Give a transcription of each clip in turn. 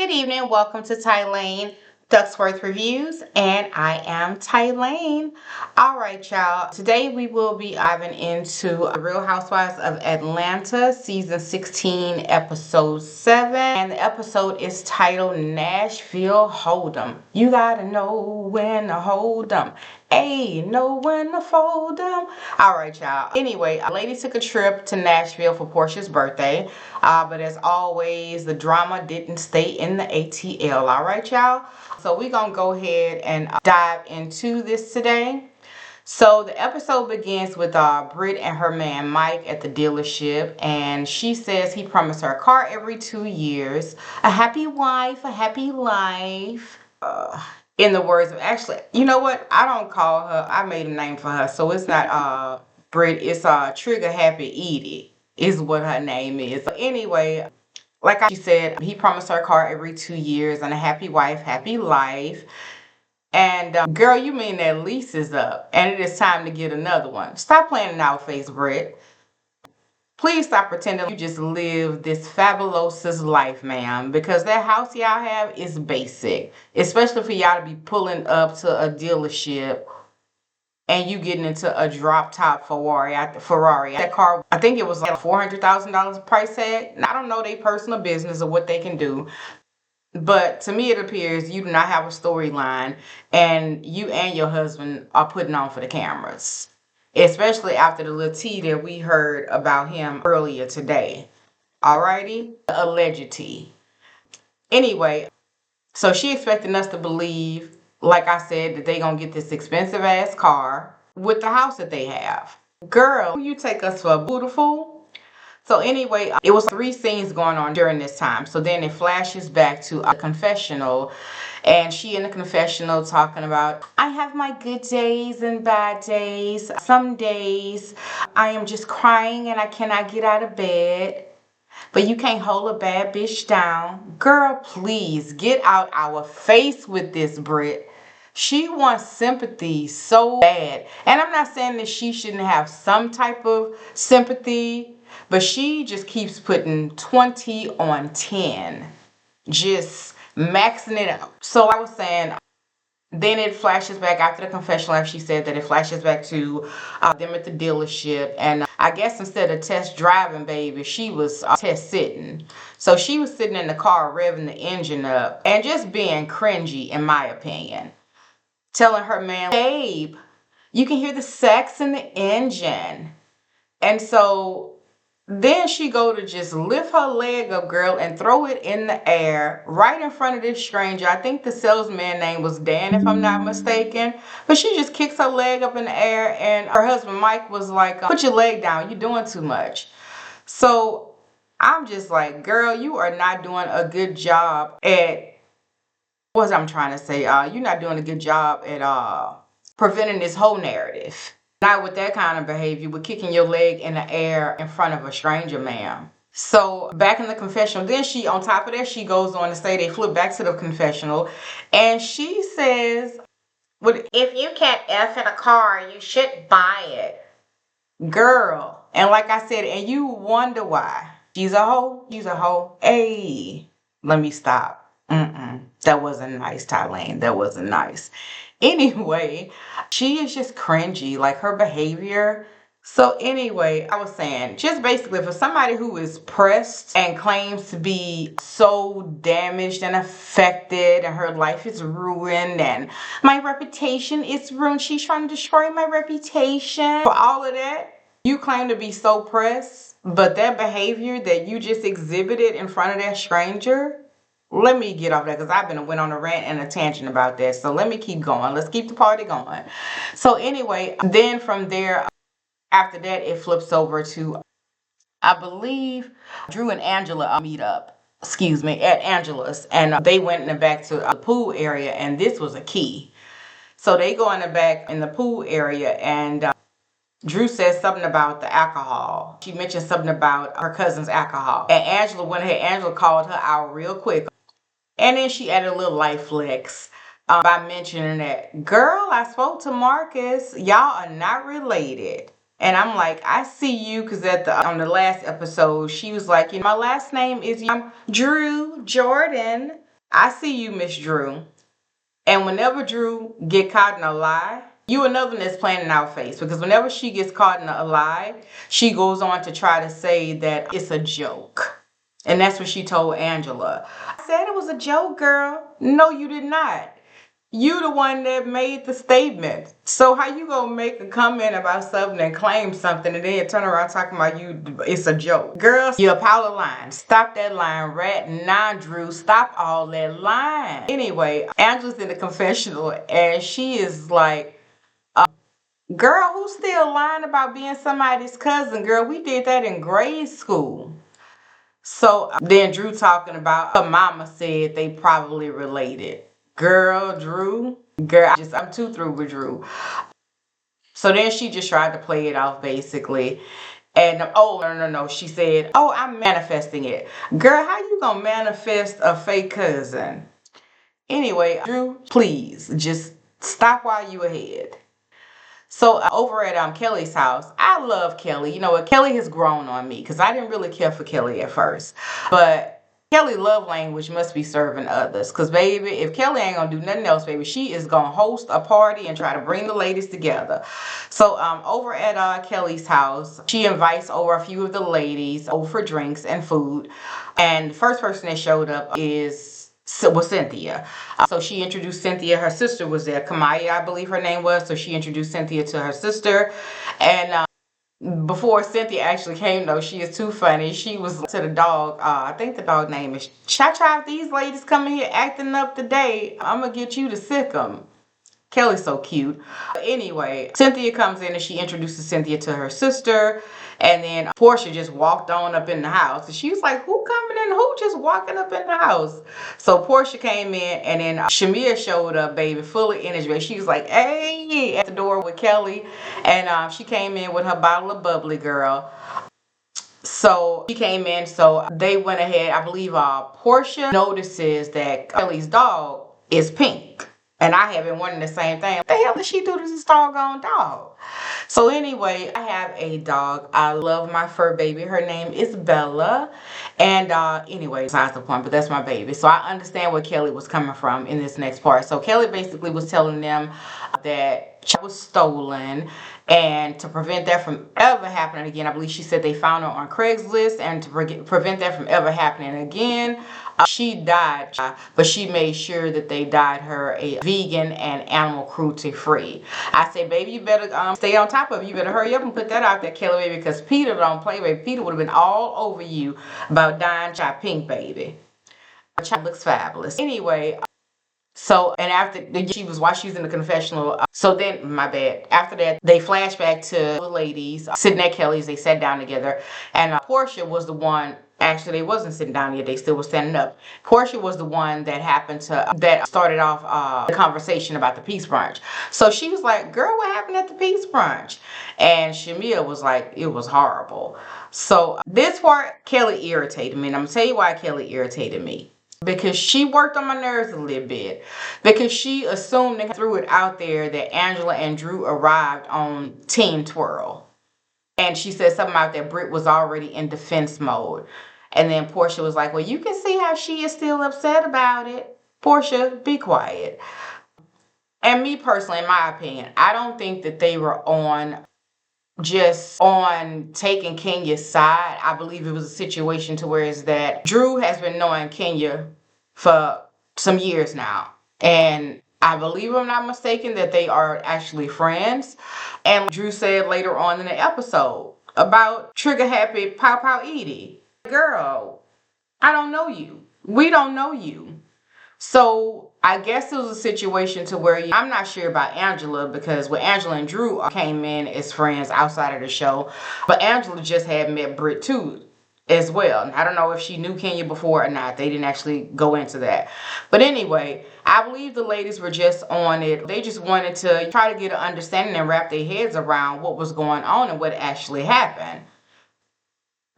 Good evening. Welcome to Tylane Ducksworth Reviews, and I am Tylane. All right, y'all. Today we will be diving into Real Housewives of Atlanta, season 16, episode 7, and the episode is titled Nashville Hold'em. You gotta know when to hold 'em. Hey, know when to fold 'em. All right, y'all. Anyway, a lady took a trip to Nashville for Porsha's birthday. But as always, the drama didn't stay in the ATL. All right, y'all. So we're going to go ahead and dive into this today. So the episode begins with Britt and her man Mike at the dealership, and she says he promised her a car every 2 years, a happy wife, a happy life. In the words of, actually, you know what? I don't call her. I made a name for her, so it's not Britt. It's Trigger Happy Edie is what her name is. But anyway, like I said, he promised her a car every 2 years and a happy wife, happy life. And girl, you mean that lease is up and it is time to get another one. Stop playing in our face, Britt. Please stop pretending you just live this fabulous life, ma'am, because that house y'all have is basic, especially for y'all to be pulling up to a dealership and you getting into a drop top Ferrari. That car, I think it was like $400,000 price tag. And I don't know their personal business or what they can do, but to me it appears you do not have a storyline, and you and your husband are putting on for the cameras. Especially after the little tea that we heard about him earlier today. Alrighty? Alleged tea. Anyway, so she expecting us to believe, like I said, that they gonna get this expensive ass car with the house that they have. Girl, you take us for a beautiful. So anyway, it was 3 scenes going on during this time. So then it flashes back to a confessional, and she in the confessional talking about, I have my good days and bad days. Some days I am just crying and I cannot get out of bed. But you can't hold a bad bitch down. Girl, please get out our face with this, Britt. She wants sympathy so bad. And I'm not saying that she shouldn't have some type of sympathy, but she just keeps putting 20 on 10. Just maxing it out. So I was saying, then it flashes back after the confessional, like she said, that it flashes back to them at the dealership. And I guess instead of test driving, baby, she was test sitting. So she was sitting in the car, revving the engine up and just being cringy, in my opinion. Telling her man, babe, you can hear the sex in the engine. And so then she go to just lift her leg up, girl, and throw it in the air right in front of this stranger. I think the salesman name was Dan, if I'm not mistaken. But she just kicks her leg up in the air, and her husband Mike was like, put your leg down, you're doing too much. So I'm just like, girl, you are not doing a good job at, what I'm trying to say, you're not doing a good job at preventing this whole narrative. Not with that kind of behavior, with kicking your leg in the air in front of a stranger, ma'am. So back in the confessional, then she, on top of that, she goes on to say, they flip back to the confessional, and she says, well, if you can't F in a car, you should buy it. Girl. And like I said, and you wonder why. She's a hoe. She's a hoe. Hey, let me stop. That wasn't nice, Tylane. That wasn't nice. Anyway, she is just cringy, like her behavior. So anyway, I was saying, just basically for somebody who is pressed and claims to be so damaged and affected and her life is ruined and my reputation is ruined. She's trying to destroy my reputation. For all of that, you claim to be so pressed, but that behavior that you just exhibited in front of that stranger, let me get off that because I've been went on a rant and a tangent about that. So let me keep going. Let's keep the party going. So anyway, then from there, after that, it flips over to, I believe, Drew and Angela meet up. Excuse me, at Angela's. And they went in the back to the pool area, and this was a key. So they go in the back in the pool area, and Drew says something about the alcohol. She mentioned something about her cousin's alcohol. And Angela went ahead. Angela called her out real quick. And then she added a little life flex by mentioning that, girl, I spoke to Marcus. Y'all are not related. And I'm like, I see you, because on the last episode, she was like, my last name is Drew Jordan. I see you, Miss Drew. And whenever Drew get caught in a lie, you another one that's playing in our face. Because whenever she gets caught in a lie, she goes on to try to say that it's a joke. And that's what she told Angela. I said it was a joke, girl. No, you did not. You the one that made the statement. So how you gonna make a comment about something and claim something and then turn around talking about it's a joke? Girl, you're out of line. Stop that line, Rat. Nah, Drew, stop all that line. Anyway, Angela's in the confessional and she is like, girl, who's still lying about being somebody's cousin? Girl, we did that in grade school. So then Drew talking about her mama said they probably related. Girl, Drew, girl, I'm too through with Drew. So then she just tried to play it off basically. And oh, no. She said, oh, I'm manifesting it. Girl, how you gonna manifest a fake cousin? Anyway, Drew, please just stop while you ahead. So over at Kelly's house, I love Kelly. You know what? Kelly has grown on me because I didn't really care for Kelly at first. But Kelly love language must be serving others. Because, baby, if Kelly ain't going to do nothing else, baby, she is going to host a party and try to bring the ladies together. So over at Kelly's house, she invites over a few of the ladies over for drinks and food. And the first person that showed up was Cynthia. So she introduced Cynthia. Her sister was there. Kamaya, I believe her name was. So she introduced Cynthia to her sister. And before Cynthia actually came, though, she is too funny. She was to the dog. I think the dog name is Cha-Cha. If these ladies coming here acting up today, I'm going to get you to sick them. Kelly's so cute. Anyway, Cynthia comes in and she introduces Cynthia to her sister. And then Porsha just walked on up in the house. And she was like, who coming in? Who just walking up in the house? So Porsha came in and then Shamia showed up, baby, full of energy. She was like, hey, at the door with Kelly. And she came in with her bottle of bubbly, girl. So she came in, so they went ahead. I believe Porsha notices that Kelly's dog is pink. And I have been wondering the same thing. What the hell did she do to this doggone dog? So anyway, I have a dog. I love my fur baby. Her name is Bella. And anyway, besides the point, but that's my baby. So I understand where Kelly was coming from in this next part. So Kelly basically was telling them that she was stolen. And to prevent that from ever happening again, I believe she said they found her on Craigslist. And to prevent that from ever happening again, she died, but she made sure that they dyed her a vegan and animal cruelty free. I say, baby, you better stay on top of it. You better hurry up and put that out there, Kelly, baby, because Peter don't play, baby. Peter would have been all over you about dyeing Chai pink, baby. Chai looks fabulous. Anyway, so, and after while she was in the confessional, so then, my bad, after that, they flash back to the ladies sitting at Kelly's. They sat down together, and Porsha was the one. Actually, they wasn't sitting down yet. They still were standing up. Porsha was the one that started off the conversation about the peace brunch. So she was like, girl, what happened at the peace brunch? And Shamia was like, it was horrible. So this part, Kelly irritated me. And I'm going to tell you why Kelly irritated me. Because she worked on my nerves a little bit. Because she assumed and threw it out there that Angela and Drew arrived on Team Twirl. And she said something about that Britt was already in defense mode. And then Porsha was like, well, you can see how she is still upset about it. Porsha, be quiet. And me personally, in my opinion, I don't think that they were just on taking Kenya's side. I believe it was a situation to where is that Drew has been knowing Kenya for some years now. And I believe, if I'm not mistaken, that they are actually friends. And Drew said later on in the episode about trigger happy Pow Pow Edie. Girl, I don't know you. We don't know you. So I guess it was a situation to where I'm not sure about Angela, because with Angela and Drew came in as friends outside of the show. But Angela just had met Britt too as well. I don't know if she knew Kenya before or not. They didn't actually go into that. But anyway, I believe the ladies were just on it. They just wanted to try to get an understanding and wrap their heads around what was going on and what actually happened.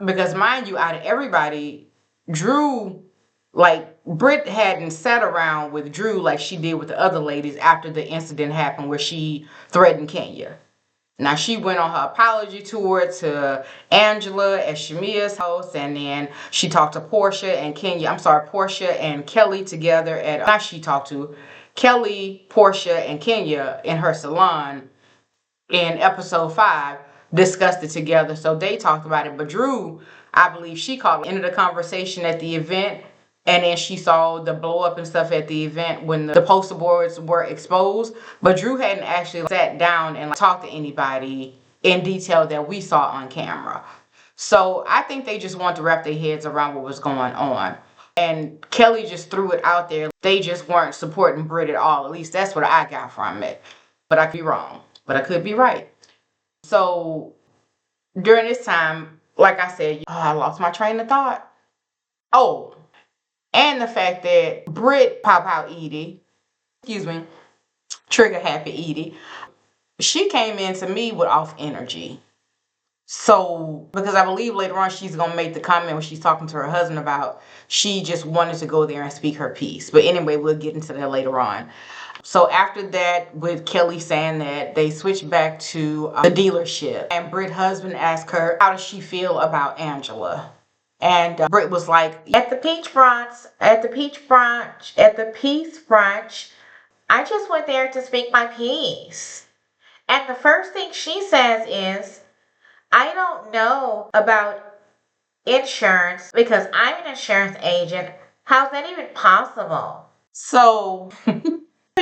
Because mind you, out of everybody, Drew, like, Britt hadn't sat around with Drew like she did with the other ladies after the incident happened where she threatened Kenya. Now she went on her apology tour to Angela at Shamia's house, and then she talked to Porsha and Kelly together at not she talked to Kelly, Porsha, and Kenya in her salon in episode 5, discussed it together. So they talked about it. But Drew, I believe she called into the conversation at the event, and then she saw the blow up and stuff at the event when the poster boards were exposed. But Drew hadn't actually sat down and talked to anybody in detail that we saw on camera. So I think they just want to wrap their heads around what was going on. And Kelly just threw it out there. They just weren't supporting Britt at all. At least that's what I got from it. But I could be wrong. But I could be right. So during this time, like I said, I lost my train of thought. Oh, and the fact that Britt Pop Out Edie, Trigger Happy Edie, she came into me with off energy. So, because I believe later on she's going to make the comment when she's talking to her husband about she just wanted to go there and speak her piece. But anyway, we'll get into that later on. So after that, with Kelly saying that, they switched back to the dealership. And Britt's husband asked her, how does she feel about Angela? And Britt was like, at the peach brunch, I just went there to speak my piece. And the first thing she says is, I don't know about insurance because I'm an insurance agent. How's that even possible? So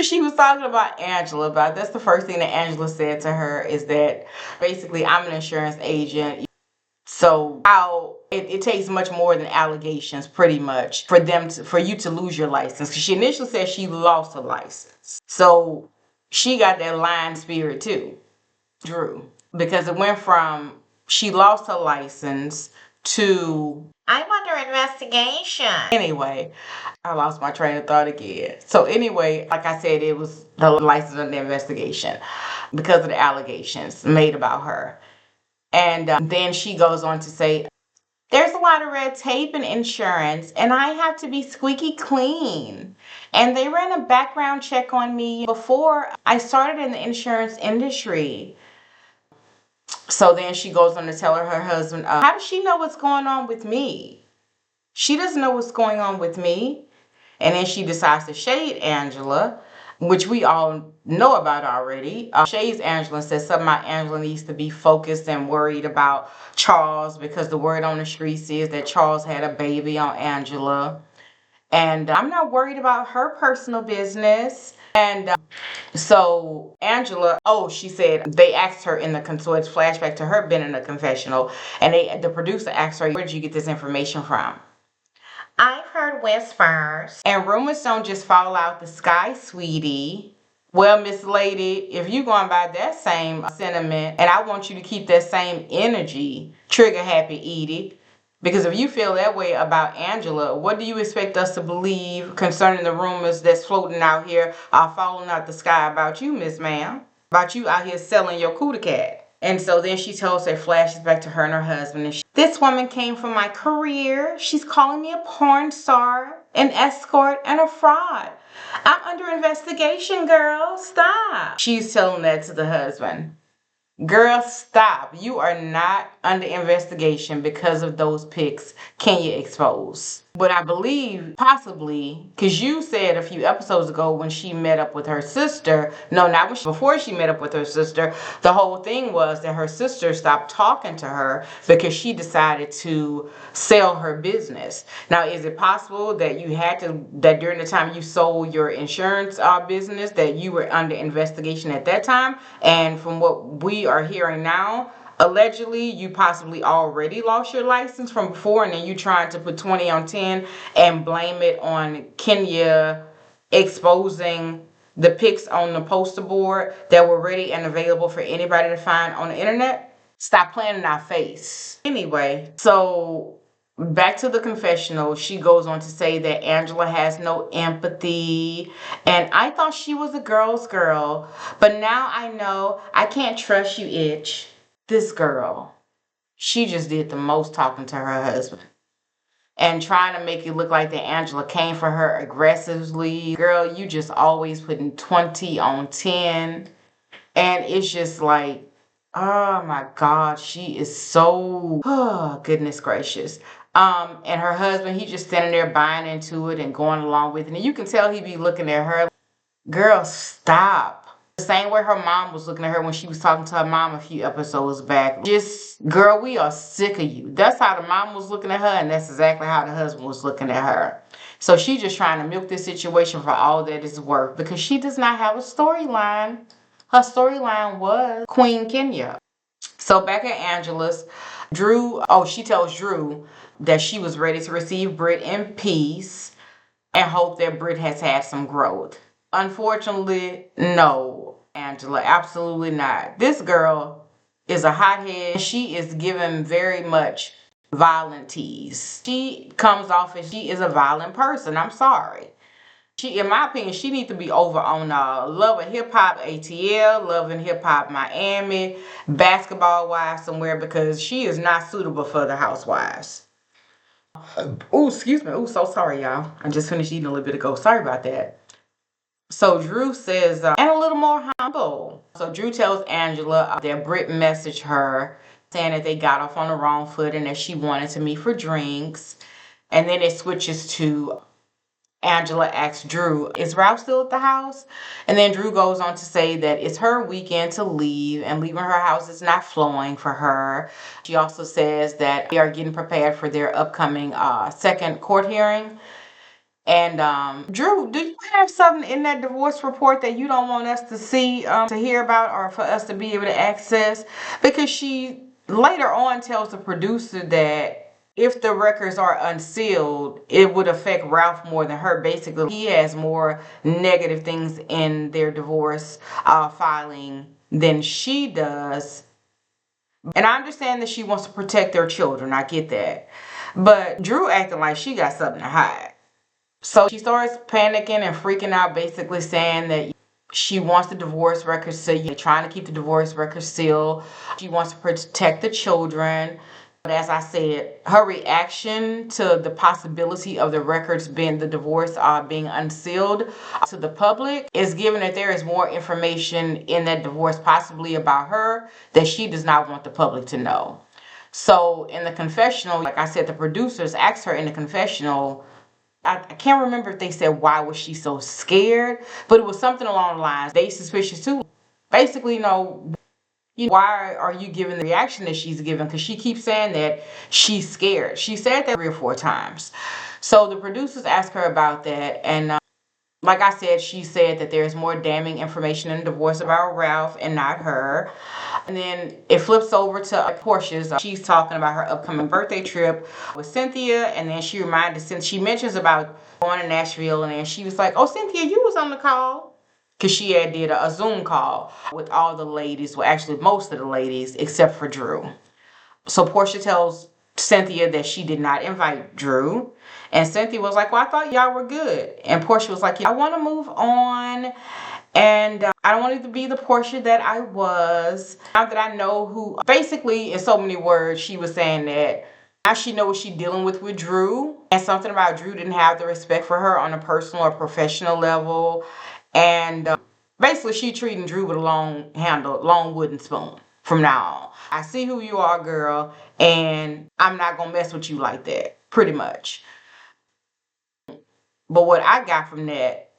she was talking about Angela, but that's the first thing that Angela said to her is that basically I'm an insurance agent. So how it takes much more than allegations pretty much for you to lose your license. Because she initially said she lost her license. So she got that lion spirit too, Drew. Because it went from she lost her license to I'm under investigation. Anyway, I lost my train of thought again. So anyway, like I said, it was the license under investigation because of the allegations made about her. And then she goes on to say, there's a lot of red tape in insurance and I have to be squeaky clean. And they ran a background check on me before I started in the insurance industry. So then she goes on to tell her husband, how does she know what's going on with me? She doesn't know what's going on with me. And then she decides to shade Angela, which we all know about already. Shades Angela and says something about Angela needs to be focused and worried about Charles because the word on the streets is that Charles had a baby on Angela. And I'm not worried about her personal business. And so Angela, she said they asked her so it's flashback to her being in a confessional. And the producer asked her, where did you get this information from? I've heard whispers. And rumors don't just fall out the sky, sweetie. Well, Miss Lady, if you're going by that same sentiment, and I want you to keep that same energy, Trigger Happy Edie, because if you feel that way about Angela, what do you expect us to believe concerning the rumors that's floating out here, falling out the sky about you, Miss Ma'am? About you out here selling your cootie cat. And so then she tells her, flashes back to her and her husband. And this woman came from my career. She's calling me a porn star, an escort, and a fraud. I'm under investigation, girl. Stop. She's telling that to the husband. Girl, stop. You are not under investigation because of those pics Kenya exposed. But I believe possibly, because you said a few episodes ago when she met up with her sister, before she met up with her sister, the whole thing was that her sister stopped talking to her because she decided to sell her business. Now, is it possible that that during the time you sold your insurance business, that you were under investigation at that time? And from what we are hearing now, allegedly you possibly already lost your license from before, and then you trying to put 20 on 10 and blame it on Kenya exposing the pics on the poster board that were ready and available for anybody to find on the internet. Stop playing in our face. Anyway, so back to the confessional, she goes on to say that Angela has no empathy, and I thought she was a girl's girl, but now I know I can't trust you, itch. This girl, she just did the most talking to her husband and trying to make it look like that Angela came for her aggressively. Girl, you just always putting 20 on 10. And it's just like, Oh my God, she is so, oh, goodness gracious. And her husband, he just standing there buying into it and going along with it. And you can tell he be looking at her, girl, stop. The same way her mom was looking at her when she was talking to her mom a few episodes back. Just, girl, we are sick of you. That's how the mom was looking at her, and that's exactly how the husband was looking at her. So she just trying to milk this situation for all that it's worth because she does not have a storyline. Her storyline was Queen Kenya. So back at Angela's, she tells Drew that she was ready to receive Britt in peace and hope that Britt has had some growth. Unfortunately, no, Angela, absolutely not. This girl is a hothead. She is given very much violent tease. She comes off as she is a violent person. I'm sorry. She, in my opinion, she needs to be over on Love and Hip Hop ATL, Love and Hip Hop Miami, Basketball Wives somewhere because she is not suitable for the Housewives. Oh, excuse me. Oh, so sorry, y'all. I just finished eating a little bit ago. Sorry about that. So Drew says, and a little more humble. So Drew tells Angela that Britt messaged her saying that they got off on the wrong foot and that she wanted to meet for drinks. And then it switches to Angela asks Drew, is Ralph still at the house? And then Drew goes on to say that it's her weekend to leave and leaving her house is not flowing for her. She also says that they are getting prepared for their upcoming second court hearing. And Drew, do you have something in that divorce report that you don't want us to see, to hear about, or for us to be able to access? Because she later on tells the producer that if the records are unsealed, it would affect Ralph more than her. Basically, he has more negative things in their divorce filing than she does. And I understand that she wants to protect their children. I get that. But Drew acting like she got something to hide. So she starts panicking and freaking out, basically saying that she wants the divorce records sealed, trying to keep the divorce records sealed. She wants to protect the children. But as I said, her reaction to the possibility of the records being the divorce being unsealed to the public is given that there is more information in that divorce, possibly about her, that she does not want the public to know. So in the confessional, like I said, the producers asked her in the confessional, I can't remember if they said why was she so scared, but it was something along the lines. They suspicious too. Basically, why are you giving the reaction that she's giving? Because she keeps saying that she's scared. She said that 3 or 4 times. So the producers asked her about that, and like I said, she said that there's more damning information in the divorce about Ralph and not her. And then it flips over to Porsha's. She's talking about her upcoming birthday trip with Cynthia. And then she she mentions about going to Nashville. And then she was like, oh, Cynthia, you was on the call. Because she had did a Zoom call with all the ladies. Well, actually, most of the ladies except for Drew. So Porsha tells Cynthia that she did not invite Drew. And Cynthia was like, well, I thought y'all were good. And Porsha was like, yeah, I want to move on. And I don't want it to be the Porsha that I was. Now that I know who, basically, in so many words, she was saying that now she knows what she's dealing with Drew. And something about Drew didn't have the respect for her on a personal or professional level. And basically, she treating Drew with a long wooden spoon from now on. I see who you are, girl, and I'm not going to mess with you like that, pretty much. But what I got from that,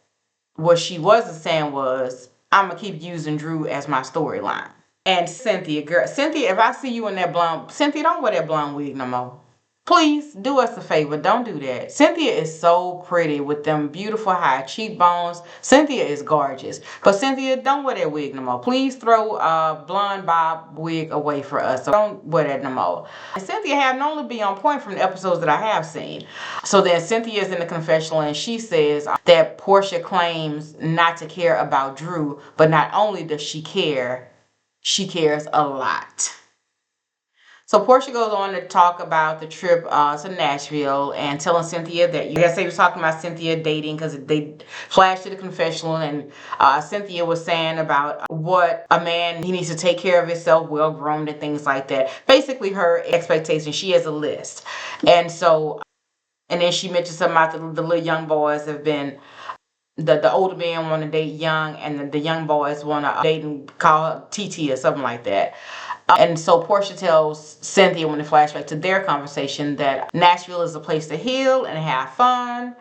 what she wasn't saying was, I'm going to keep using Drew as my storyline. And Cynthia, girl, Cynthia, if I see you in that blonde, Cynthia, don't wear that blonde wig no more. Please do us a favor. Don't do that. Cynthia is so pretty with them beautiful high cheekbones. Cynthia is gorgeous. But Cynthia, don't wear that wig no more. Please throw a blonde bob wig away for us. So don't wear that no more. And Cynthia had normally be on point from the episodes that I have seen. So then Cynthia is in the confessional and she says that Porsha claims not to care about Drew. But not only does she care, she cares a lot. So Porsha goes on to talk about the trip to Nashville and telling Cynthia that, I guess they was talking about Cynthia dating because they flashed to the confessional, and Cynthia was saying about what a man, he needs to take care of himself, well-groomed and things like that. Basically her expectation, she has a list. And so, and then she mentioned something about the little young boys have been the older men want to date young, and the young boys want to date and call her TT or something like that. And so Porsha tells Cynthia, when they flashback to their conversation, that Nashville is a place to heal and have fun.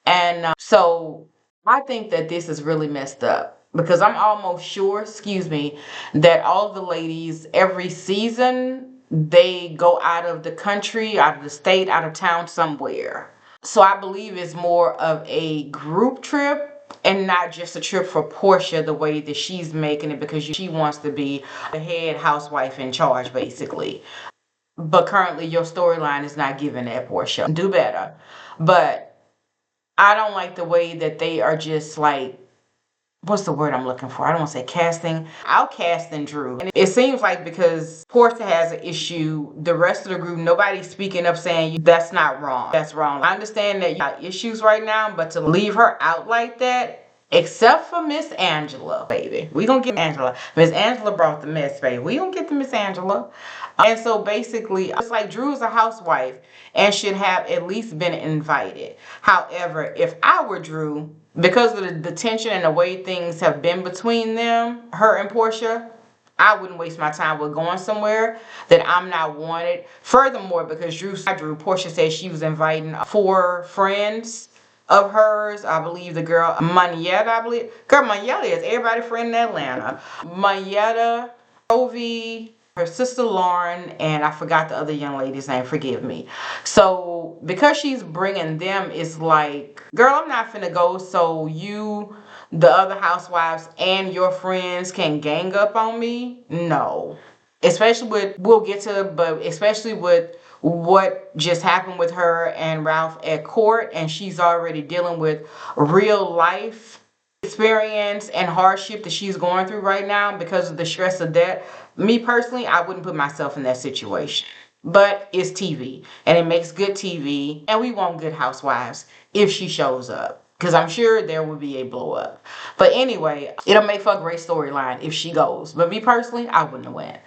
And so I think that this is really messed up, because I'm almost sure, excuse me, that all of the ladies every season, they go out of the country, out of the state, out of town somewhere. So I believe it's more of a group trip and not just a trip for Porsha the way that she's making it, because she wants to be the head housewife in charge, basically. But currently your storyline is not giving that, Porsha. Do better. But I don't like the way that they are just like, what's the word I'm looking for? I don't want to say outcasting Drew. And it seems like because Porsha has an issue, the rest of the group, nobody's speaking up saying that's not wrong. That's wrong. I understand that you got issues right now, but to leave her out like that, except for Miss Angela, baby. We gonna get Angela. Miss Angela brought the mess, baby. We gonna get the Miss Angela. And so basically, it's like Drew is a housewife and should have at least been invited. However, if I were Drew, because of the tension and the way things have been between them, her and Porsha, I wouldn't waste my time with going somewhere that I'm not wanted. Furthermore, because Porsha said she was inviting 4 friends of hers. I believe the girl Manietta, Girl, Manietta is everybody's friend in Atlanta. Manietta, Rovi, her sister Lauren, and I forgot the other young lady's name, forgive me. So because she's bringing them, it's like, girl, I'm not finna go so you, the other housewives, and your friends can gang up on me. No. Especially with, we'll get to, but especially with what just happened with her and Ralph at court, and she's already dealing with real life experience and hardship that she's going through right now because of the stress of that. Me personally, I wouldn't put myself in that situation. But it's TV, and it makes good TV, and we want good housewives if she shows up, because I'm sure there will be a blow up. But anyway, it'll make for a great storyline if she goes. But me personally, I wouldn't have went.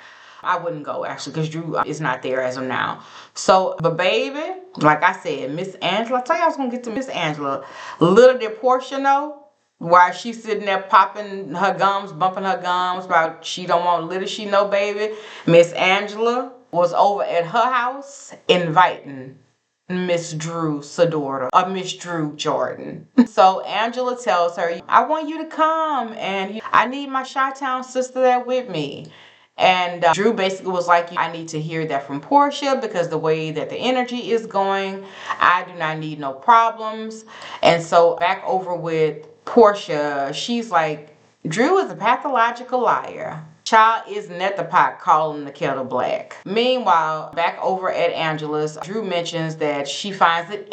I wouldn't go, actually, because Drew is not there as of now. So, but baby, like I said, Miss Angela, I tell you I was going to get to Miss Angela. Little did Porsha know, while she's sitting there popping her gums, bumping her gums, about she don't want, little she know, baby, Miss Angela was over at her house inviting Miss Drew Sidora, or Miss Drew Jordan. So Angela tells her, I want you to come, and I need my Chi-Town sister there with me. And Drew basically was like, I need to hear that from Porsha, because the way that the energy is going, I do not need no problems. And so back over with Porsha, she's like, Drew is a pathological liar. Child, isn't that the pot calling the kettle black? Meanwhile, back over at Angela's, Drew mentions that she finds it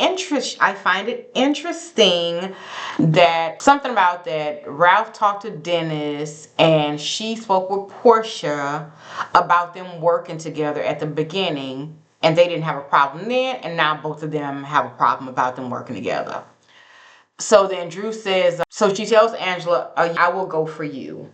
I find it interesting that something about that Ralph talked to Dennis and she spoke with Porsha about them working together at the beginning, and they didn't have a problem then, and now both of them have a problem about them working together. So then Drew says, so she tells Angela, I will go for you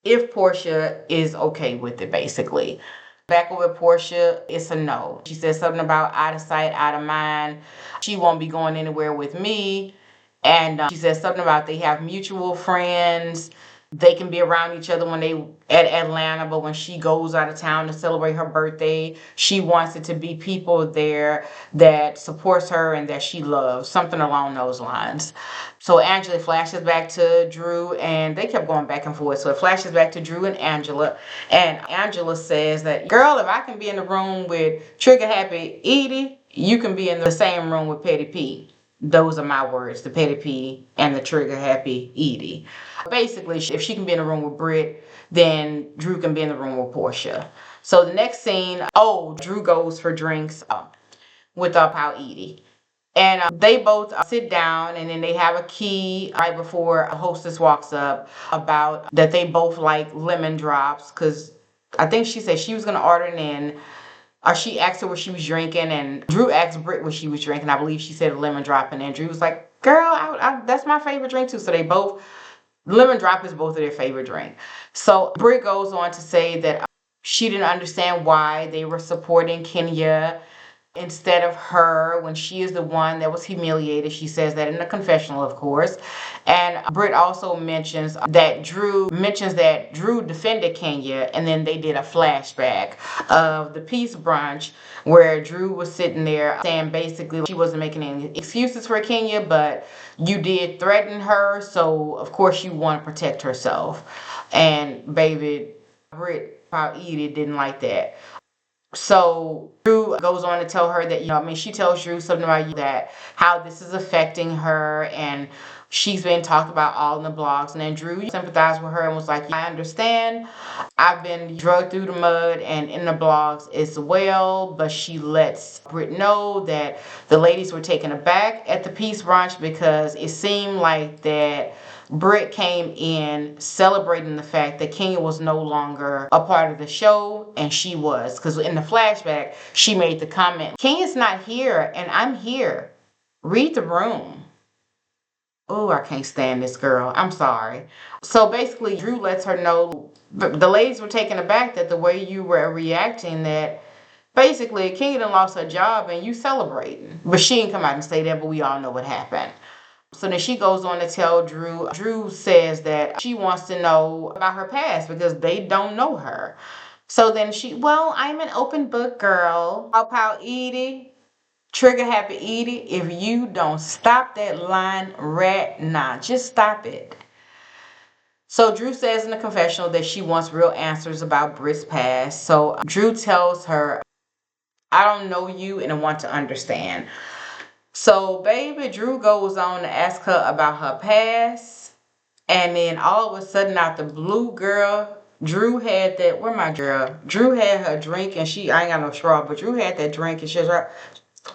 if Porsha is okay with it, basically. Back with Porsha, it's a no. She says something about out of sight, out of mind. She won't be going anywhere with me. And she says something about they have mutual friends. They can be around each other when they at Atlanta, but when she goes out of town to celebrate her birthday, she wants it to be people there that supports her and that she loves, something along those lines. So Angela flashes back to Drew, and they kept going back and forth. So it flashes back to Drew and Angela says that, girl, if I can be in the room with Trigger Happy Edie, you can be in the same room with Petty P. Those are my words, the Petty P and the Trigger Happy Edie. Basically, if she can be in the room with Britt, then Drew can be in the room with Porsha. So the next scene, Drew goes for drinks with Pal Edie. And they both sit down, and then they have a key right before a hostess walks up about that they both like lemon drops, because I think she said she was going to order it in. Or she asked her what she was drinking, and Drew asked Britt what she was drinking. I believe she said a lemon drop, and then Drew was like, girl, that's my favorite drink too. So they both, lemon drop is both of their favorite drink. So Britt goes on to say that she didn't understand why they were supporting Kenya instead of her, when she is the one that was humiliated. She says that in the confessional, of course. And Britt also mentions that Drew defended Kenya, and then they did a flashback of the peace brunch where Drew was sitting there saying basically she wasn't making any excuses for Kenya, but you did threaten her, so of course you want to protect herself. And baby, Britt probably didn't like that. So Drew goes on to tell her that, she tells Drew something about that, how this is affecting her, and she's been talked about all in the blogs. And then Drew sympathized with her and was like, I understand. I've been drugged through the mud and in the blogs as well. But she lets Britt know that the ladies were taken aback at the peace brunch because it seemed like that Britt came in celebrating the fact that Kenya was no longer a part of the show, and she was. Because in the flashback, she made the comment, Kenya's not here, and I'm here. Read the room. Oh, I can't stand this girl. I'm sorry. So basically, Drew lets her know, the ladies were taken aback that the way you were reacting, that basically Kenya done lost her job and you celebrating. But she didn't come out and say that, but we all know what happened. So then she goes on to tell Drew. Drew says that she wants to know about her past because they don't know her. So then I'm an open book girl. Pow Edie, trigger happy Edie, if you don't stop that line right now, just stop it. So Drew says in the confessional that she wants real answers about Britt's past. So Drew tells her, I don't know you and I want to understand. So baby, Drew goes on to ask her about her past, and then all of a sudden out the blue, girl, Drew had that, where my girl? Drew had her drink, and I ain't got no straw, but Drew had that drink, and she was like,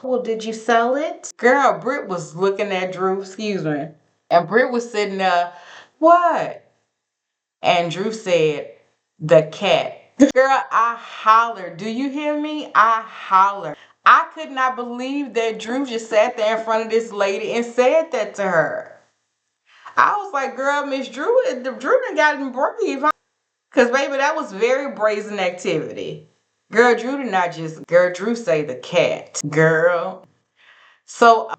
well, did you sell it? Girl, Britt was looking at Drew, excuse me, and Britt was sitting there, what? And Drew said, the cat. Girl, I hollered. Do you hear me? I hollered. I could not believe that Drew just sat there in front of this lady and said that to her. I was like, girl, Miss Drew done gotten brave. Because, baby, that was very brazen activity. Girl, Drew say the cat. Girl. So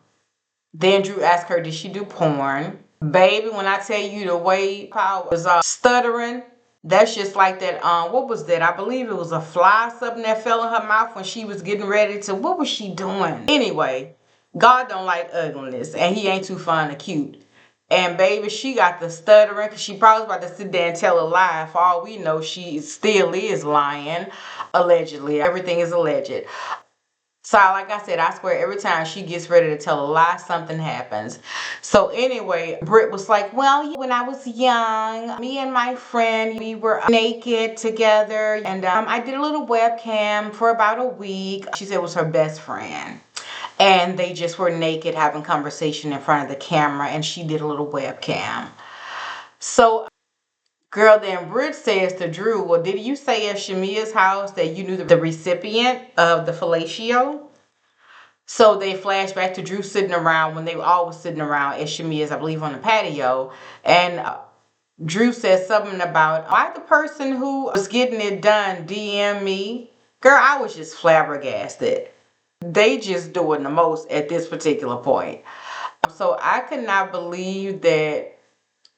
then Drew asked her, did she do porn? Baby, when I tell you the way I was stuttering, that's just like that, what was that? I believe it was a fly, something that fell in her mouth when she was getting ready to, what was she doing? Anyway, God don't like ugliness, and he ain't too fine or cute. And baby, she got the stuttering because she probably was about to sit there and tell a lie. For all we know, she still is lying, allegedly. Everything is alleged. So like I said, I swear every time she gets ready to tell a lie, something happens. So anyway, Britt was like, well, when I was young, me and my friend, we were naked together. And I did a little webcam for about a week. She said it was her best friend. And they just were naked having conversation in front of the camera. And she did a little webcam. So girl, then Britt says to Drew, well, did you say at Shamia's house that you knew the recipient of the fellatio? So they flash back to Drew sitting around when they were all sitting around at Shamia's, I believe, on the patio. And Drew says something about, why the person who was getting it done DM me? Girl, I was just flabbergasted. They just doing the most at this particular point. So I could not believe that.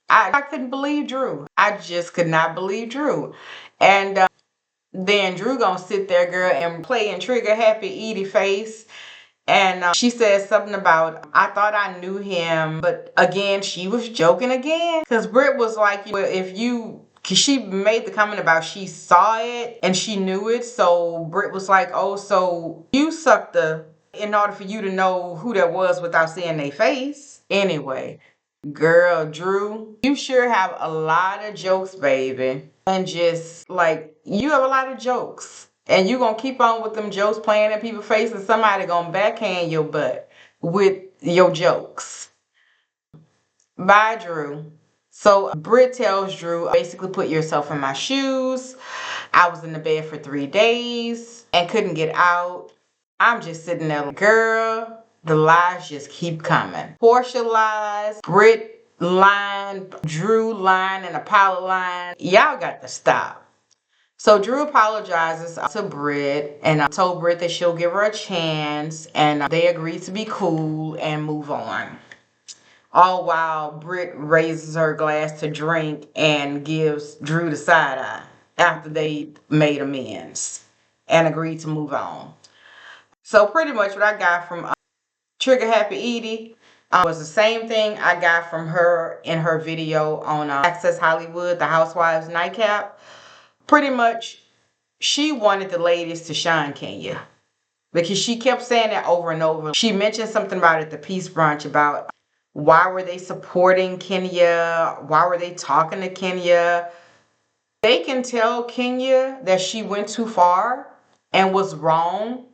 I couldn't believe Drew. I just could not believe Drew. And then Drew gonna sit there, girl, and play and trigger happy Edie face. And she says something about, I thought I knew him. But again, she was joking again. Because Britt was like, well, because she made the comment about she saw it and she knew it. So Britt was like, oh, so you sucked in order for you to know who that was without seeing their face. Anyway. Girl, Drew, you sure have a lot of jokes, baby. And just like, you have a lot of jokes. And you gonna keep on with them jokes playing in people's faces. And somebody gonna backhand your butt with your jokes. Bye, Drew. So Britt tells Drew, basically put yourself in my shoes. I was in the bed for 3 days and couldn't get out. I'm just sitting there, girl. The lies just keep coming. Porsha lies, Britt lying, Drew lying, and a pile of lying. Y'all got to stop. So Drew apologizes to Britt and told Britt that she'll give her a chance, and they agree to be cool and move on. All while Britt raises her glass to drink and gives Drew the side eye after they made amends and agreed to move on. So pretty much what I got from Trigger Happy Edie was the same thing I got from her in her video on Access Hollywood, the Housewives Nightcap. Pretty much, she wanted the ladies to shine Kenya because she kept saying that over and over. She mentioned something about it at the Peace Brunch about why were they supporting Kenya? Why were they talking to Kenya? They can tell Kenya that she went too far and was wrong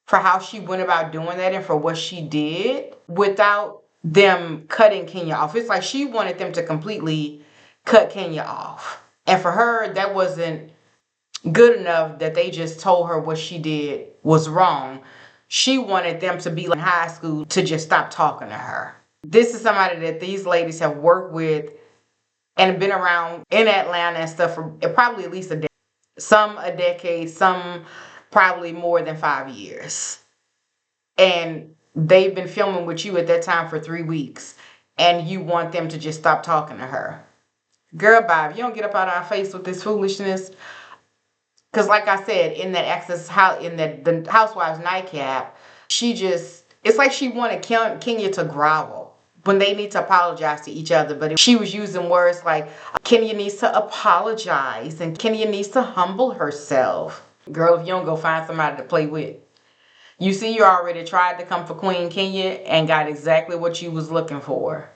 for how she went about doing that and for what she did without them cutting Kenya off. It's like she wanted them to completely cut Kenya off. And for her, that wasn't good enough that they just told her what she did was wrong. She wanted them to be like in high school to just stop talking to her. This is somebody that these ladies have worked with and been around in Atlanta and stuff for probably at least a decade. Some a decade, some probably more than 5 years. And they've been filming with you at that time for 3 weeks. And you want them to just stop talking to her. Girl, bye. If you don't get up out of our face with this foolishness. Because like I said, in that the Housewives Nightcap, it's like she wanted Kenya to grovel when they need to apologize to each other. But she was using words like, Kenya needs to apologize and Kenya needs to humble herself. Girl, if you don't go find somebody to play with. You see, you already tried to come for Queen Kenya and got exactly what you was looking for.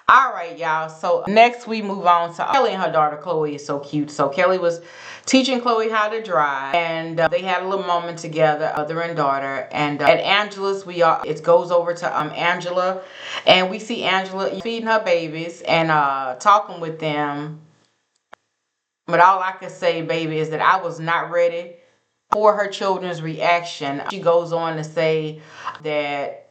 All right, y'all. So next we move on to Kelly and her daughter Chloe is so cute. So Kelly was teaching Chloe how to drive, and they had a little moment together, mother and daughter. And at Angela's, it goes over to Angela, and we see Angela feeding her babies and talking with them. But all I can say, baby, is that I was not ready for her children's reaction. She goes on to say that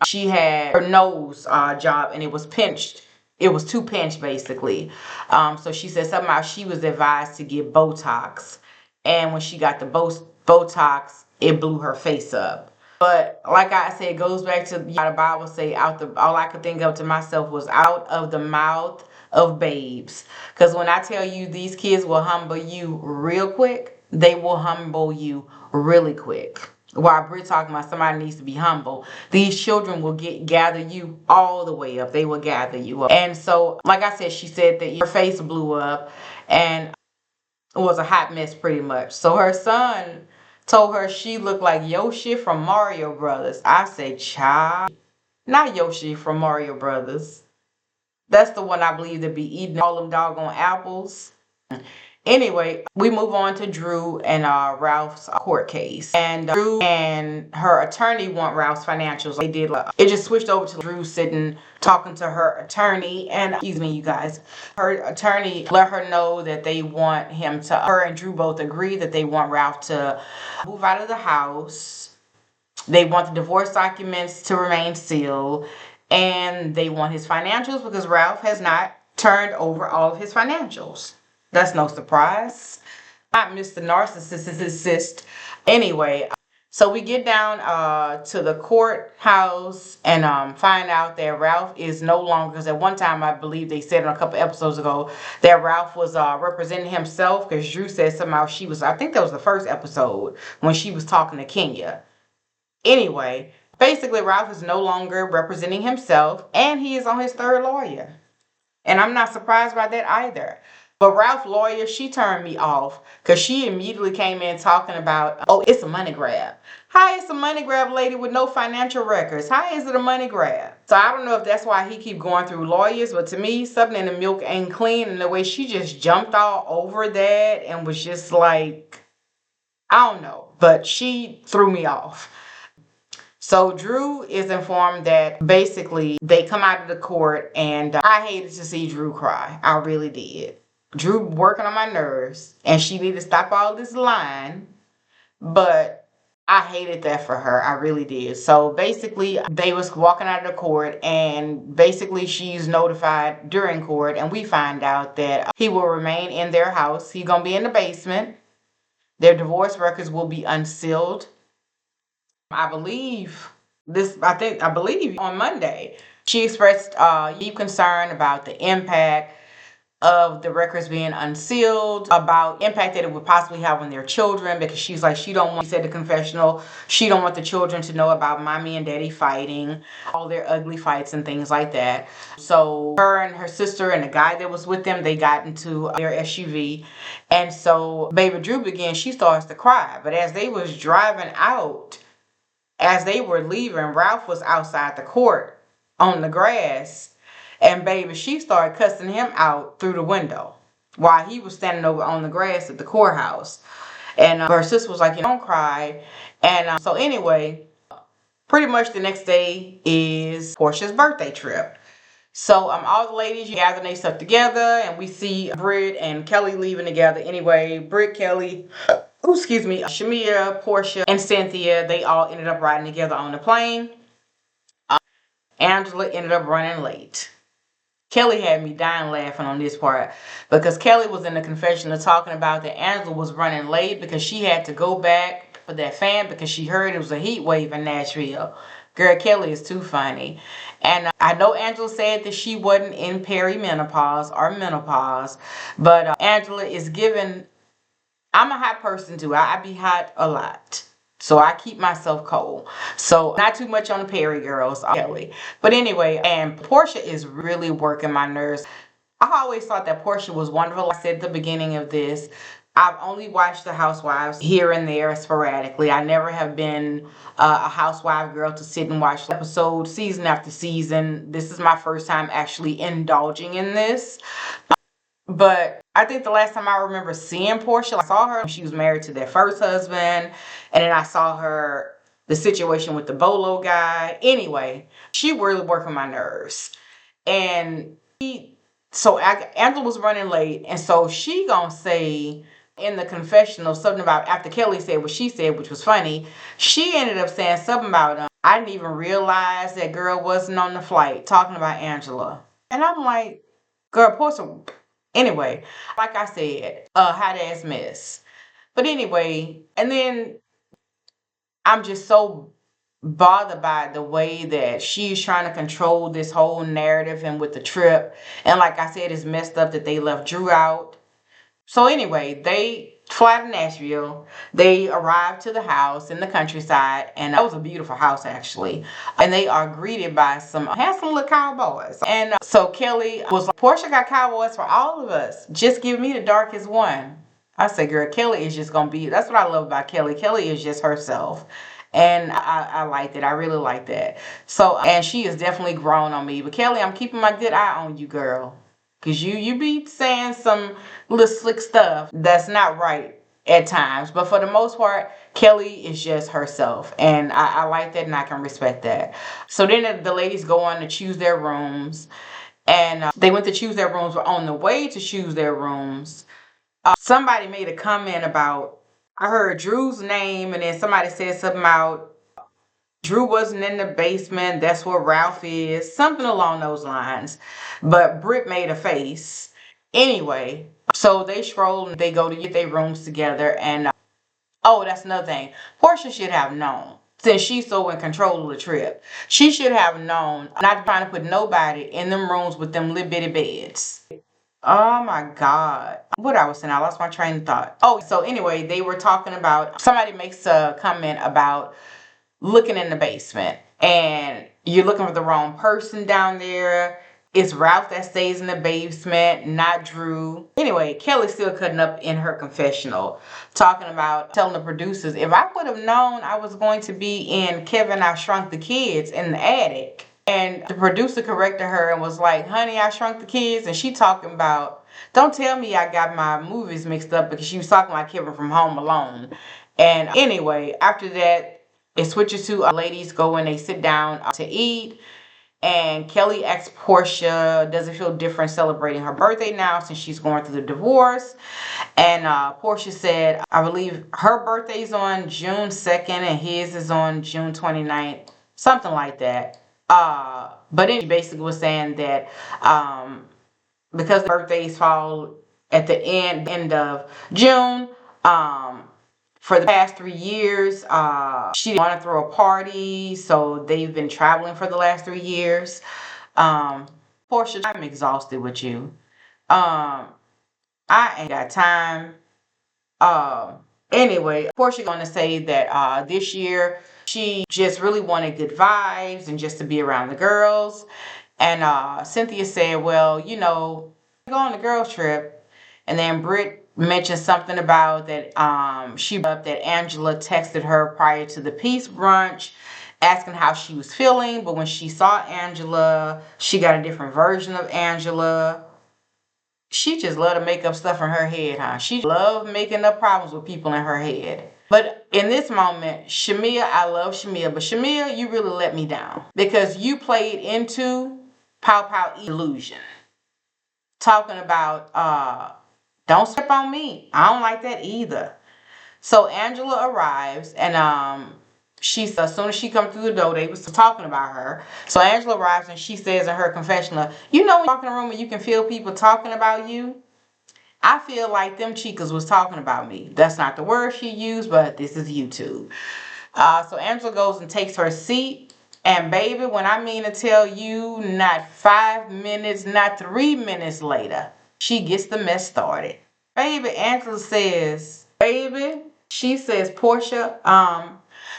she had her nose job and it was pinched. It was too pinched basically. So she said somehow she was advised to get Botox. And when she got the Botox, it blew her face up. But like I said, it goes back to the Bible say, all I could think of to myself was out of the mouth of babes. Because when I tell you these kids will humble you real quick, they will humble you really quick. While Britt talking about somebody needs to be humble, these children will gather you all the way up. They will gather you up. And so, like I said, she said that her face blew up and it was a hot mess pretty much. So her son told her she looked like Yoshi from Mario Brothers. I said, child, not Yoshi from Mario Brothers. That's the one I believe to be eating all them doggone apples. Anyway, we move on to Drew and Ralph's court case. And Drew and her attorney want Ralph's financials. They did. It just switched over to Drew sitting talking to her attorney. And excuse me, you guys. Her attorney let her know that they want her and Drew both agree that they want Ralph to move out of the house. They want the divorce documents to remain sealed. And they want his financials because Ralph has not turned over all of his financials. That's no surprise. Not Mr. Narcissist. Anyway, so we get down to the courthouse and find out that Ralph is no longer, because at one time I believe they said in a couple episodes ago that Ralph was representing himself because Drew said somehow I think that was the first episode when she was talking to Kenya. Anyway, basically Ralph is no longer representing himself and he is on his third lawyer. And I'm not surprised by that either. But Ralph's lawyer, she turned me off because she immediately came in talking about, oh, it's a money grab. How is a money grab lady with no financial records? How is it a money grab? So I don't know if that's why he keep going through lawyers, but to me, something in the milk ain't clean. And the way she just jumped all over that and was just like, I don't know. But she threw me off. So Drew is informed that basically they come out of the court and I hated to see Drew cry. I really did. Drew working on my nerves and she need to stop all this lying. But I hated that for her. I really did. So basically, they was walking out of the court, and basically she's notified during court, and we find out that he will remain in their house. He's gonna be in the basement. Their divorce records will be unsealed. I believe I believe on Monday. She expressed deep concern about the impact of the records being unsealed, about impact that it would possibly have on their children, because she's like, she don't want, she said the confessional, she don't want the children to know about mommy and daddy fighting, all their ugly fights and things like that. So her and her sister and the guy that was with them, they got into their SUV, and so baby Drew she starts to cry. But as they was driving out, as they were leaving, Ralph was outside the court on the grass, and baby, she started cussing him out through the window while he was standing over on the grass at the courthouse. And her sister was like, you don't cry. And so anyway, pretty much the next day is Porsha's birthday trip. So all the ladies gathering their stuff together, and we see Britt and Kelly leaving together. Anyway, Britt, Kelly, Shamia, Porsha, and Cynthia, they all ended up riding together on the plane. Angela ended up running late. Kelly had me dying laughing on this part, because Kelly was in the confessional talking about that Angela was running late because she had to go back for that fan because she heard it was a heat wave in Nashville. Girl, Kelly is too funny. And I know Angela said that she wasn't in perimenopause or menopause, but Angela is given, I'm a hot person too. I be hot a lot. So I keep myself cold. So not too much on the Perry girls, Kelly. But anyway, and Porsha is really working my nerves. I always thought that Porsha was wonderful. I said at the beginning of this, I've only watched the Housewives here and there sporadically. I never have been a housewife girl to sit and watch episodes season after season. This is my first time actually indulging in this. But I think the last time I remember seeing Porsha, I saw her when she was married to their first husband. And then I saw her, the situation with the Bolo guy. Anyway, she really working my nerves. And Angela was running late. And so she gonna say in the confessional something about, after Kelly said what she said, which was funny, she ended up saying something about, I didn't even realize that girl wasn't on the flight, talking about Angela. And I'm like, girl, Porsha. Anyway, like I said, hot ass mess. But anyway, and then I'm just so bothered by the way that she's trying to control this whole narrative and with the trip. And like I said, it's messed up that they left Drew out. So anyway, they fly to Nashville. They arrive to the house in the countryside, and that was a beautiful house actually. And they are greeted by some handsome little cowboys. And so Kelly was like, Porsha got cowboys for all of us. Just give me the darkest one. I said, girl, Kelly is just gonna be, that's what I love about Kelly. Kelly is just herself. And I liked it. I really like that. So, and she is definitely grown on me. But Kelly, I'm keeping my good eye on you, girl. Because you be saying some little slick stuff that's not right at times. But for the most part, Kelly is just herself. And I like that, and I can respect that. So then the ladies go on to choose their rooms. And they went to choose their rooms. But on the way to choose their rooms, somebody made a comment about, I heard Drew's name, and then somebody said something about Drew wasn't in the basement. That's where Ralph is. Something along those lines. But Britt made a face. Anyway, so they stroll and they go to get their rooms together. And oh, that's another thing. Porsha should have known, since she's so in control of the trip. She should have known not trying to put nobody in them rooms with them little bitty beds. Oh my God. What I was saying, I lost my train of thought. Oh, so anyway, they were talking about, somebody makes a comment about looking in the basement, and you're looking for the wrong person down there. It's Ralph that stays in the basement, not Drew. Anyway, Kelly's still cutting up in her confessional, talking about telling the producers, if I would have known I was going to be in Kevin I Shrunk the Kids in the attic. And the producer corrected her and was like, honey, I Shrunk the Kids. And she talking about, don't tell me I got my movies mixed up, because she was talking about Kevin from Home Alone. And anyway, after that, it switches to ladies go and they sit down to eat. And Kelly asked Porsha, does it feel different celebrating her birthday now since she's going through the divorce? And Porsha said, I believe her birthday's on June 2nd and his is on June 29th, something like that. But then she basically was saying that because the birthdays fall at the end of June, for the past 3 years, she didn't want to throw a party, so they've been traveling for the last 3 years. Porsha, I'm exhausted with you. I ain't got time. Uh, anyway, Porsha gonna say that this year she just really wanted good vibes and just to be around the girls. And Cynthia said, well, go on the girls trip. And then Britt mentioned something about that she brought up that Angela texted her prior to the peace brunch asking how she was feeling, but when she saw Angela, she got a different version of Angela. She just loved to make up stuff in her head, huh? She loved making up problems with people in her head. But in this moment, Shamia, I love Shamia, but Shamia, you really let me down because you played into Pow Pow illusion. Talking about don't step on me. I don't like that either. So Angela arrives and she's as soon as she comes through the door, they was talking about her. So Angela arrives and she says in her confessional, when you walk in a room and you can feel people talking about you. I feel like them chicas was talking about me. That's not the word she used, but this is YouTube. So Angela goes and takes her seat. And baby, when I mean to tell you, not 5 minutes, not 3 minutes later, she gets the mess started. Baby, Angela says, she says, Porsha,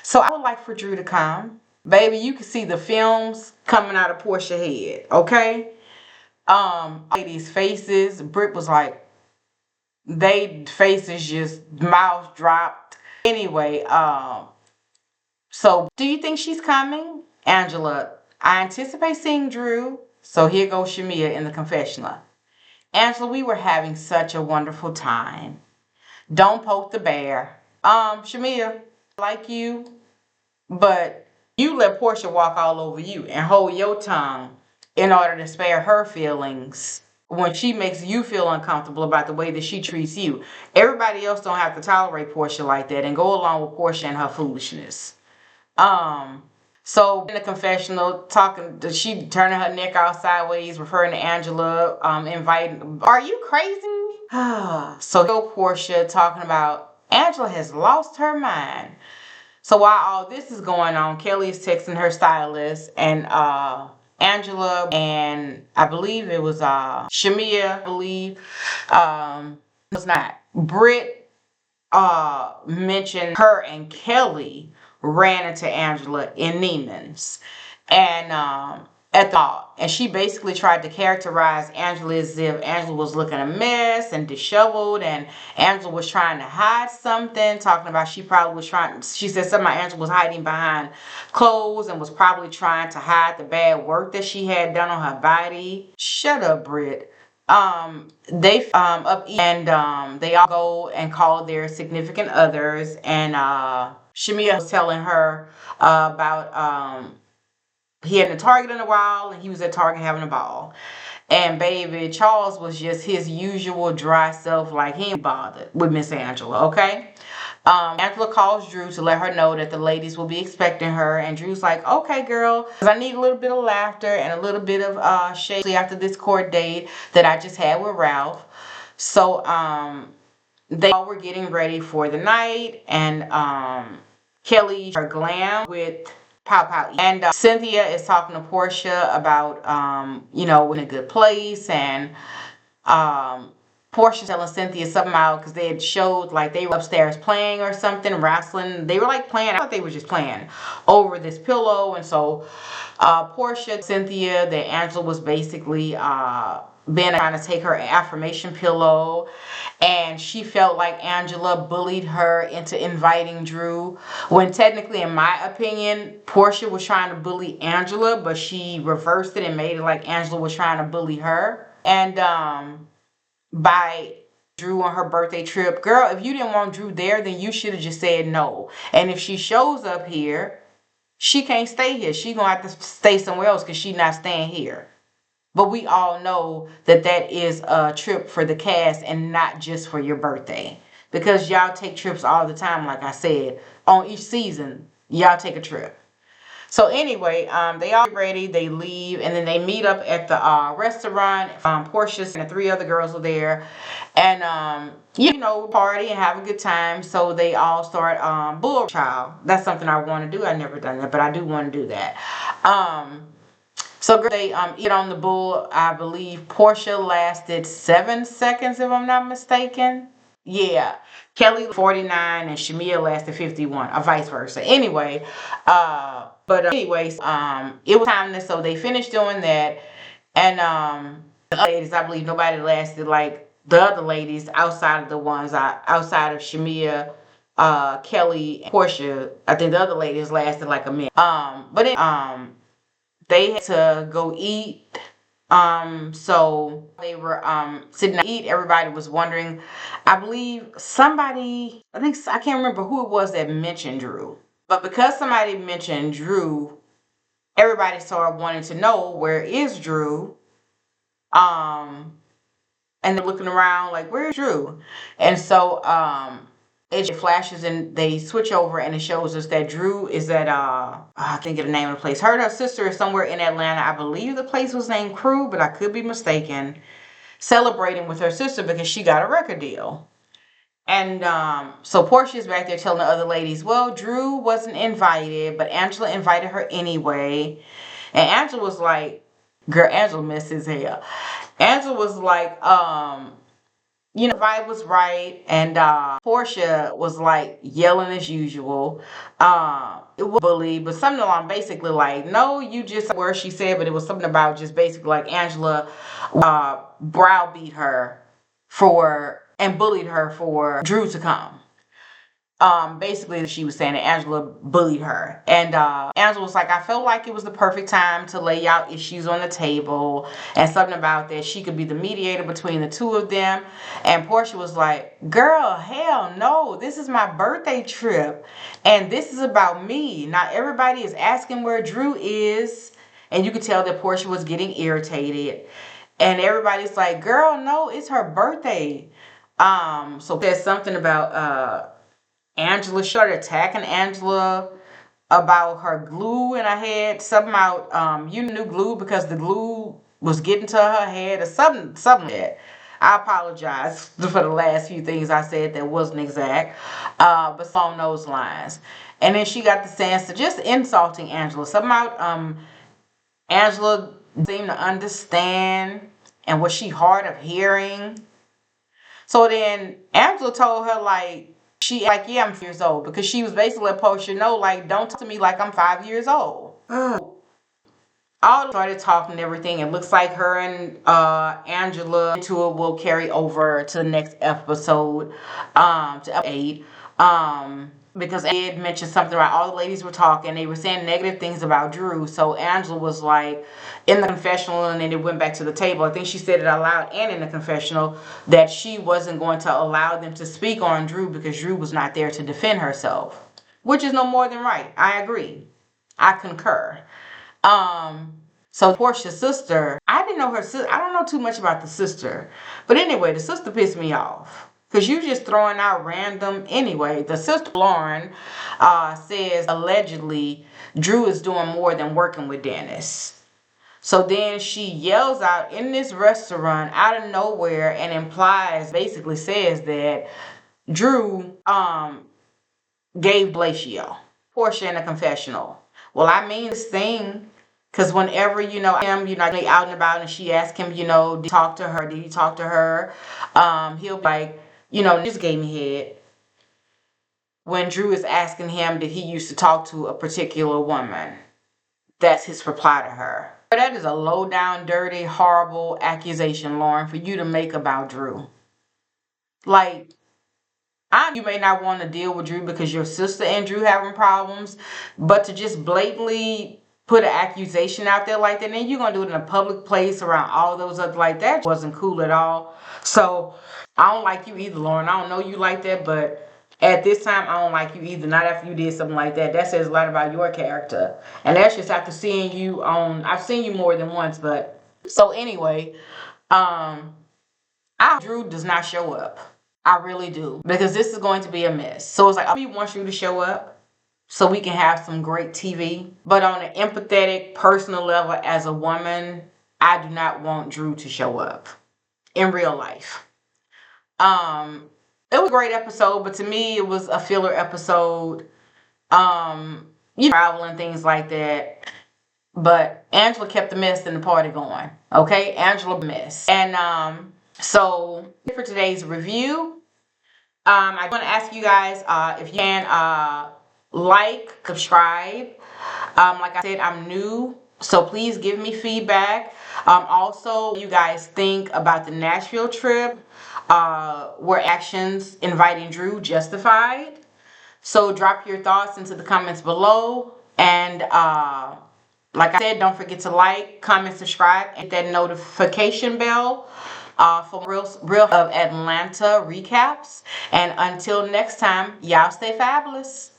so I would like for Drew to come. Baby, you can see the films coming out of Porsha's head, okay? Ladies' faces, Britt was like, they faces just mouths dropped. Anyway, so do you think she's coming? Angela, I anticipate seeing Drew. So here goes Shamia in the confessional. Angela, we were having such a wonderful time. Don't poke the bear. Shamia, I like you, but you let Porsha walk all over you and hold your tongue in order to spare her feelings when she makes you feel uncomfortable about the way that she treats you. Everybody else don't have to tolerate Porsha like that and go along with Porsha and her foolishness. So in the confessional, she turning her neck out sideways, referring to Angela, inviting, are you crazy? So Porsha talking about Angela has lost her mind. So while all this is going on, Kelly is texting her stylist and Angela and I believe it was Shamia, I believe. It's not. Britt mentioned her and Kelly ran into Angela in Neiman's. And and she basically tried to characterize Angela as if Angela was looking a mess and disheveled, and Angela was trying to hide something, talking about she said something about Angela was hiding behind clothes and was probably trying to hide the bad work that she had done on her body. Shut up, Britt. They they all go and call their significant others, and Shamia was telling her about he hadn't a Target in a while, and he was at Target having a ball. And baby, Charles was just his usual dry self, like he ain't bothered with Miss Angela, okay? Angela calls Drew to let her know that the ladies will be expecting her, and Drew's like, okay, girl, because I need a little bit of laughter and a little bit of shade after this court date that I just had with Ralph. So they all were getting ready for the night, and Kelly, her glam with Pow Pow. And Cynthia is talking to Porsha about, in a good place. And Porsha telling Cynthia something out because they had showed like they were upstairs playing or something, wrestling. They were like playing. I thought they were just playing over this pillow. And so Porsha, Cynthia, that Angela was basically been trying to take her affirmation pillow, and she felt like Angela bullied her into inviting Drew, when technically, in my opinion, Porsha was trying to bully Angela, but she reversed it and made it like Angela was trying to bully her. And by Drew on her birthday trip, girl, if you didn't want Drew there, then you should have just said no. And if she shows up here she can't stay here. She gonna have to stay somewhere else because she's not staying here. But we all know that that is a trip for the cast and not just for your birthday. Because y'all take trips all the time, like I said. On each season, y'all take a trip. So anyway, they all get ready, they leave, and then they meet up at the restaurant. Porsha and the three other girls are there, and party and have a good time. So they all start bull child. That's something I want to do. I've never done that, but I do want to do that. So they eat on the bull. I believe Porsha lasted 7 seconds, if I'm not mistaken. Yeah, Kelly 49 and Shamia lasted 51, or vice versa. Anyway, it was time, so they finished doing that, and the other ladies, I believe nobody lasted like the other ladies outside of the ones outside of Shamia, Kelly, and Porsha. I think the other ladies lasted like a minute. They had to go eat. So they were sitting to eat. Everybody was wondering. I believe I can't remember who it was that mentioned Drew. But because somebody mentioned Drew, everybody started wanting to know where is Drew. And they're looking around like, where's Drew? And so it flashes and they switch over and it shows us that Drew is at I think of the name of the place. Her sister is somewhere in Atlanta. I believe the place was named Crew, but I could be mistaken. Celebrating with her sister because she got a record deal. And so Portia's back there telling the other ladies, well, Drew wasn't invited, but Angela invited her anyway. And Angela was like, girl, Angela missed his hair. Angela was like, the vibe was right, and Porsha was like yelling as usual. It was bully, but something along basically like, no, you just where she said, but it was something about just basically like Angela browbeat her and bullied her for Drew to come. Basically she was saying that Angela bullied her, and Angela was like, I felt like it was the perfect time to lay out issues on the table, and something about that she could be the mediator between the two of them. And Porsha was like, girl, hell no, this is my birthday trip and this is about me. Now everybody is asking where Drew is, and you could tell that Porsha was getting irritated, and everybody's like, girl, no, it's her birthday. So there's something about Angela started attacking Angela about her glue in her head. Something about you knew glue because the glue was getting to her head or something like that. I apologize for the last few things I said that wasn't exact, but along those lines. And then she got the sense of just insulting Angela. Something about Angela seemed to understand, and was she hard of hearing? So then Angela told her yeah, I'm 5 years old, because she was basically let Porsha know, like, don't talk to me like I'm 5 years old. All started talking and everything. It looks like her and Angela tour will carry over to the next episode, to episode 8. Because I did mention something about all the ladies were talking. They were saying negative things about Drew. So Angela was like in the confessional, and then it went back to the table. I think she said it out loud and in the confessional that she wasn't going to allow them to speak on Drew because Drew was not there to defend herself, which is no more than right. I agree. I concur. So Porsha's sister, I didn't know her sister. I don't know too much about the sister. But anyway, the sister pissed me off. Because you just throwing out random. Anyway, the sister Lauren says allegedly Drew is doing more than working with Dennis. So then she yells out in this restaurant out of nowhere and basically says that Drew gave Blatio Porsha in a confessional. Well, I mean this thing. Because whenever, him, out and about, and she asked him, did he talk to her? He'll be like, just gave me head. When Drew is asking him, did he used to talk to a particular woman? That's his reply to her. That is a low down, dirty, horrible accusation, Lauren, for you to make about Drew. Like, you may not want to deal with Drew because your sister and Drew having problems, but to just blatantly put an accusation out there like that, and then you're going to do it in a public place around all those other, like, that wasn't cool at all. So I don't like you either, Lauren. I don't know you like that, but At this time, I don't like you either. Not after you did something like that. That says a lot about your character. And that's just after seeing you on, I've seen you more than once, but. So anyway, Drew does not show up. I really do. Because this is going to be a mess. So it's like, we want you to show up so we can have some great TV. But on an empathetic, personal level, as a woman, I do not want Drew to show up in real life. It was a great episode, but to me, it was a filler episode. Travel and things like that. But Angela kept the mess and the party going. Okay, Angela mess. And so for today's review, I want to ask you guys if you can like, subscribe. Like I said, I'm new, so please give me feedback. Also, you guys think about the Nashville trip. Were actions inviting Drew justified? So drop your thoughts into the comments below. And like I said, don't forget to like, comment, subscribe, and hit that notification bell for Real of Atlanta recaps. And until next time, y'all stay fabulous.